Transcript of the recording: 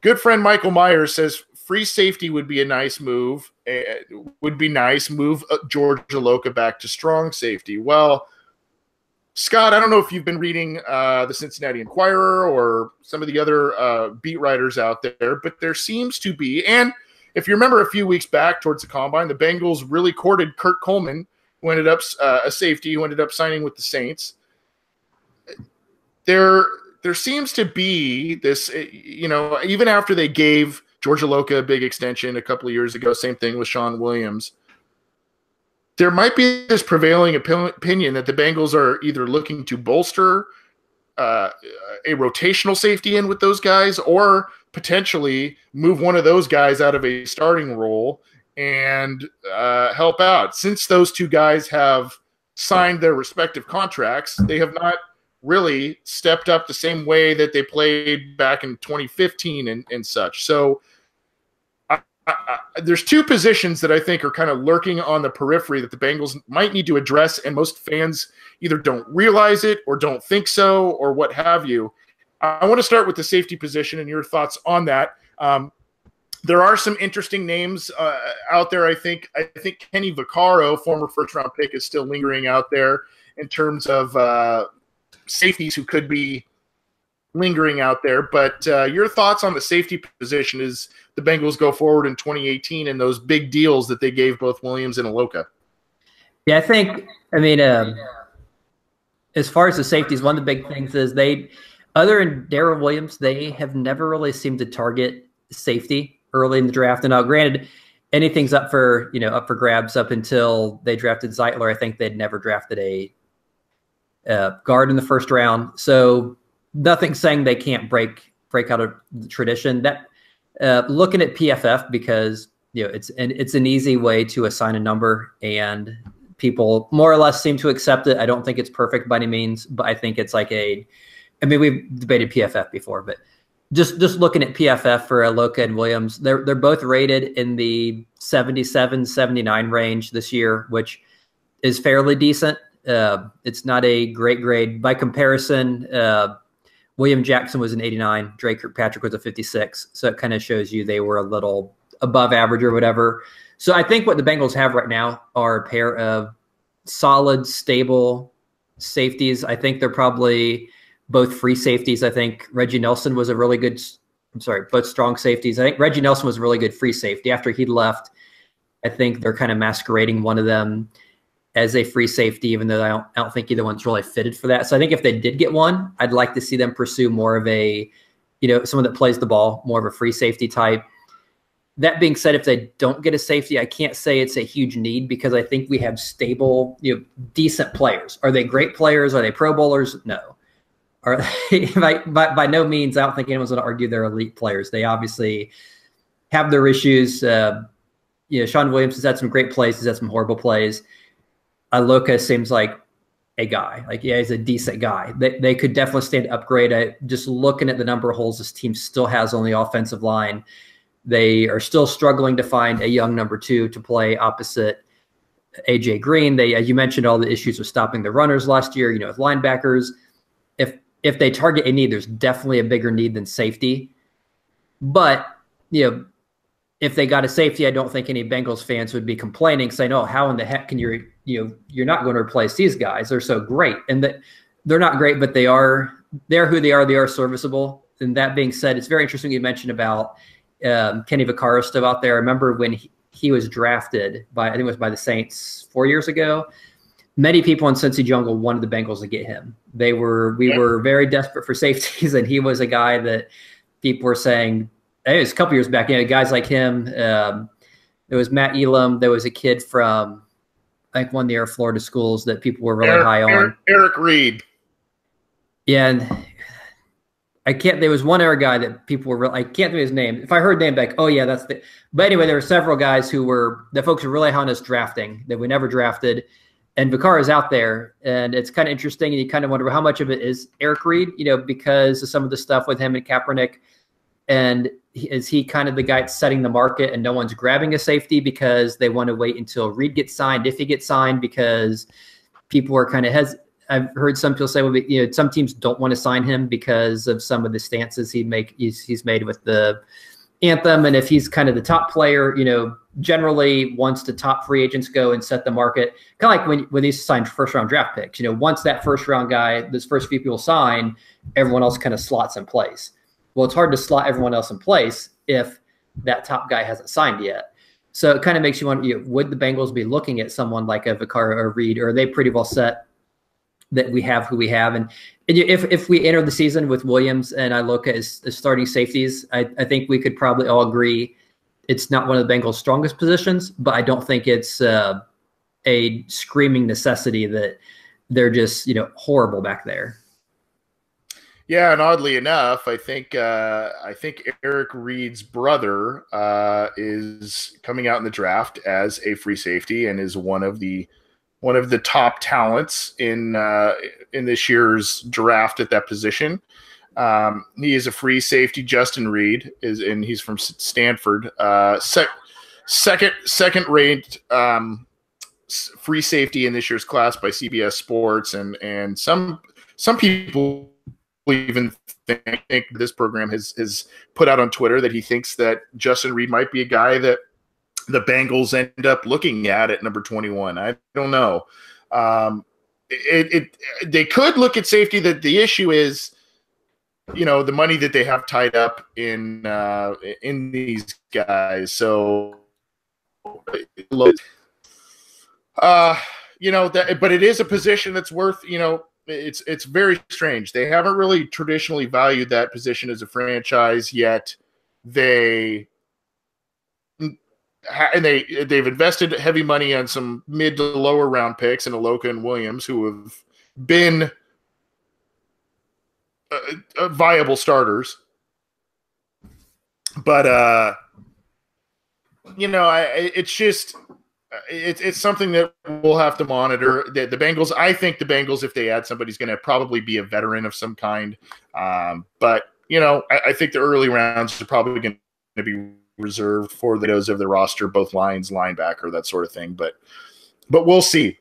good friend Michael Myers says free safety would be a nice move. Would be nice. Move George Iloka back to strong safety. Well, Scott, I don't know if you've been reading the Cincinnati Enquirer or some of the other beat writers out there, but there seems to be, and if you remember a few weeks back towards the Combine, the Bengals really courted Kurt Coleman, who ended up a safety, who ended up signing with the Saints. There seems to be this, even after they gave George Iloka a big extension a couple of years ago, same thing with Shawn Williams, there might be this prevailing opinion that the Bengals are either looking to bolster a rotational safety in with those guys, or potentially move one of those guys out of a starting role and help out. Since those two guys have signed their respective contracts, they have not really stepped up the same way that they played back in 2015 and such. So there's two positions that I think are kind of lurking on the periphery that the Bengals might need to address, and most fans either don't realize it or don't think so or what have you. I want to start with the safety position and your thoughts on that. There are some interesting names out there. I think Kenny Vaccaro, former first-round pick, is still lingering out there in terms of safeties who could be lingering out there. But your thoughts on the safety position as the Bengals go forward in 2018 and those big deals that they gave both Williams and Iloka? Yeah, as far as the safeties, one of the big things is other than Darrell Williams, they have never really seemed to target safety early in the draft. And now, granted, anything's up for grabs up until they drafted Zeitler. I think they'd never drafted a guard in the first round. So nothing saying they can't break out of the tradition. That looking at PFF, because it's an easy way to assign a number, and people more or less seem to accept it. I don't think it's perfect by any means, but I think it's we've debated PFF before, but just looking at PFF for Iloka and Williams, they're both rated in the 77, 79 range this year, which is fairly decent. It's not a great grade. By comparison, William Jackson was an 89. Drake Kirkpatrick was a 56. So it kind of shows you they were a little above average or whatever. So I think what the Bengals have right now are a pair of solid, stable safeties. I think they're probably both free safeties. I think Reggie Nelson was both strong safeties. I think Reggie Nelson was a really good free safety. After he left, I think they're kind of masquerading one of them as a free safety, even though I don't think either one's really fitted for that. So I think if they did get one, I'd like to see them pursue more of a, someone that plays the ball, more of a free safety type. That being said, if they don't get a safety, I can't say it's a huge need, because I think we have stable, decent players. Are they great players? Are they Pro Bowlers? No. Are they, by no means, I don't think anyone's going to argue they're elite players. They obviously have their issues. Shawn Williams has had some great plays. He's had some horrible plays. Iloka seems like a guy. He's a decent guy. They could definitely stand to upgrade. Just looking at the number of holes this team still has on the offensive line, they are still struggling to find a young number two to play opposite AJ Green. You mentioned all the issues with stopping the runners last year, with linebackers. If they target a need, there's definitely a bigger need than safety. But, if they got a safety, I don't think any Bengals fans would be complaining, saying, "Oh, how in the heck can you're not going to replace these guys? They're so great." And that they're not great, but they're who they are. They are serviceable. And that being said, it's very interesting you mentioned about Kenny Vaccaro still out there. I remember when he was drafted I think it was by the Saints 4 years ago. Many people in Cincy Jungle wanted the Bengals to get him. We were very desperate for safeties, and he was a guy that people were saying, it was a couple years back, guys like him. There was Matt Elam. There was a kid from, I think, one of the Air Florida schools that people were really high on. Eric Reed. Yeah, and there was one other guy that people were I can't think of his name. If I heard name back, oh yeah, that's the. But anyway, there were several guys that folks were really high on us drafting that we never drafted. And Vaccaro is out there, and it's kind of interesting, and you kind of wonder how much of it is Eric Reed, because of some of the stuff with him and Kaepernick. And is he kind of the guy that's setting the market, and no one's grabbing a safety because they want to wait until Reed gets signed, if he gets signed, because people are kind of I've heard some people say, well, some teams don't want to sign him because of some of the stances he's made with the anthem. And if he's kind of the top player, generally once the top free agents go and set the market, kind of like when they sign first round draft picks, once that first round guy, those first few people sign, everyone else kind of slots in place. Well, it's hard to slot everyone else in place if that top guy hasn't signed yet. So it kind of makes you wonder, would the Bengals be looking at someone like a Vaccaro or Reed, or are they pretty well set that we have who we have? And if we enter the season with Williams and Iloka as starting safeties, I think we could probably all agree it's not one of the Bengals' strongest positions, but I don't think it's a screaming necessity that they're just horrible back there. Yeah, and oddly enough, I think Eric Reed's brother is coming out in the draft as a free safety and is one of the top talents in this year's draft at that position. He is a free safety. Justin Reed and he's from Stanford. Second ranked free safety in this year's class by CBS Sports, and some people even think this program has put out on Twitter that he thinks that Justin Reed might be a guy that the Bengals end up looking at number 21. I don't know. They could look at safety. That the issue is, the money that they have tied up in these guys. So, but it is a position that's worth, it's very strange. They haven't really traditionally valued that position as a franchise yet. They've invested heavy money on some mid to lower round picks in Iloka and Williams, who have been viable starters. But it's just it's something that we'll have to monitor. The Bengals, I think the Bengals, if they add somebody, is going to probably be a veteran of some kind. But I think the early rounds are probably going to be reserved for those of the roster, both lines, linebacker, that sort of thing. But we'll see.